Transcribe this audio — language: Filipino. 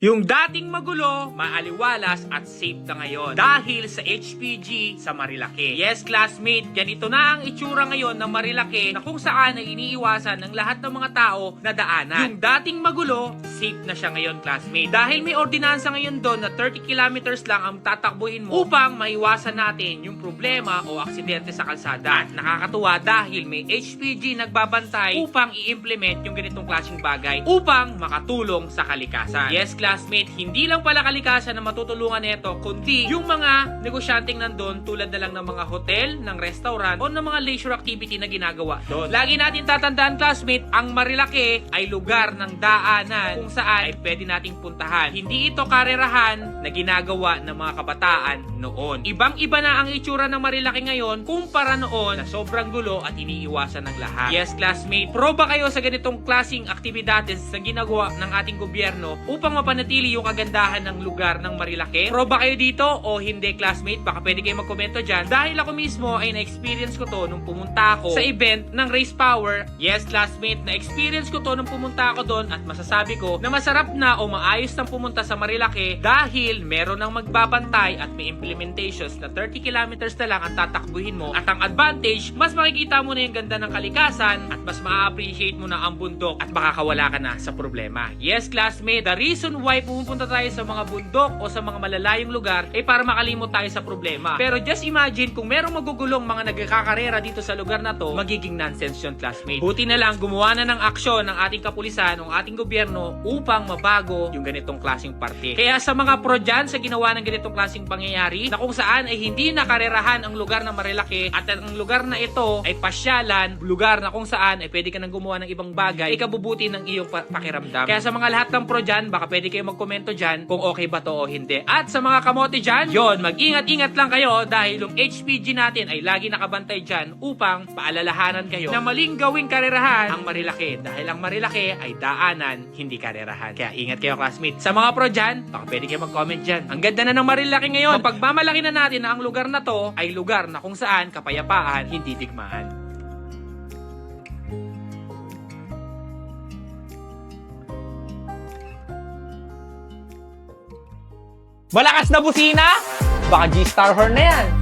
Yung dating magulo, maaliwalas at safe na ngayon dahil sa HPG sa Marilake. Yes, classmate, ganito na ang itsura ngayon ng Marilake na kung saan ay iniiwasan ng lahat ng mga tao na daanan. Yung dating magulo, safe na siya ngayon, classmate. Dahil may ordinansa ngayon doon na 30 kilometers lang ang tatakbuhin mo upang maiwasan natin yung problema o aksidente sa kalsada. At nakakatuwa dahil may HPG nagbabantay upang i-implement yung ganitong klaseng bagay upang makatulong sa kalikasan. Yes, classmate, hindi lang pala kalikasan na matutulungan nito, kundi yung mga negosyanteng nandun tulad na lang ng mga hotel, ng restaurant, o ng mga leisure activity na ginagawa doon. Lagi natin tatandaan, classmate, ang Marilake ay lugar ng daanan kung saan ay pwede nating puntahan. Hindi ito karerahan na ginagawa ng mga kabataan noon. Ibang-iba na ang itsura ng Marilake ngayon kumpara noon na sobrang gulo at iniiwasan ng lahat. Yes, classmate, pro ba kayo sa ganitong klaseng aktibidades na ginagawa ng ating gobyerno upang mapanatili yung kagandahan ng lugar ng Marilake? Pro ba kayo dito o hindi, classmate? Baka pwede kayo magkomento dyan. Dahil ako mismo ay na-experience ko to nung pumunta ako sa event ng Race Power. Yes, classmate, na-experience ko to nung pumunta ako doon at masasabi ko na masarap na o maayos nang pumunta sa Marilake dahil meron ng magbabantay at may implementations na 30 kilometers na lang ang tatakbuhin mo. At ang advantage, mas makikita mo na yung ganda ng kalikasan at mas ma-appreciate mo na ang bundok at makakawala ka na sa problema. Yes, classmate, the reason why pumupunta tayo sa mga bundok o sa mga malalayong lugar ay para makalimot tayo sa problema. Pero just imagine kung merong magugulong mga nagkakakarera dito sa lugar na to, magiging nonsense yun, classmate. Buti na lang gumawa na ng aksyon ng ating kapulisan, ng ating gobyerno upang mabago yung ganitong klaseng parte. Kaya sa mga pro dyan sa ginawa ng ganitong klaseng pangyayari na kung saan ay hindi nakarerahan ang lugar ng Marilake at ang lugar na ito ay pasyalan, lugar na kung saan ay pwede ka nang gumawa ng ibang bagay, ikabubuti ng iyong pakiramdam. Kaya sa mga lahat ng pro dyan, baka pwede kayo magkomento dyan kung okay ba to o hindi. At sa mga kamote dyan, yon, mag-ingat-ingat lang kayo dahil yung HPG natin ay lagi nakabantay dyan upang paalalahanan kayo na maling gawing karerahan ang Marilake dahil ang Marilake ay daanan, hindi karerahan. Kaya ingat kayo, classmate. Sa mga pro dyan, baka pwede kayo mag-comment dyan. Ang ganda na ng Marilake ngayon. Mapagmamalaki na natin na ang lugar na to ay lugar na kung saan kapayapaan, hindi digmaan. Malakas na busina? Baka G-Star Horn na yan.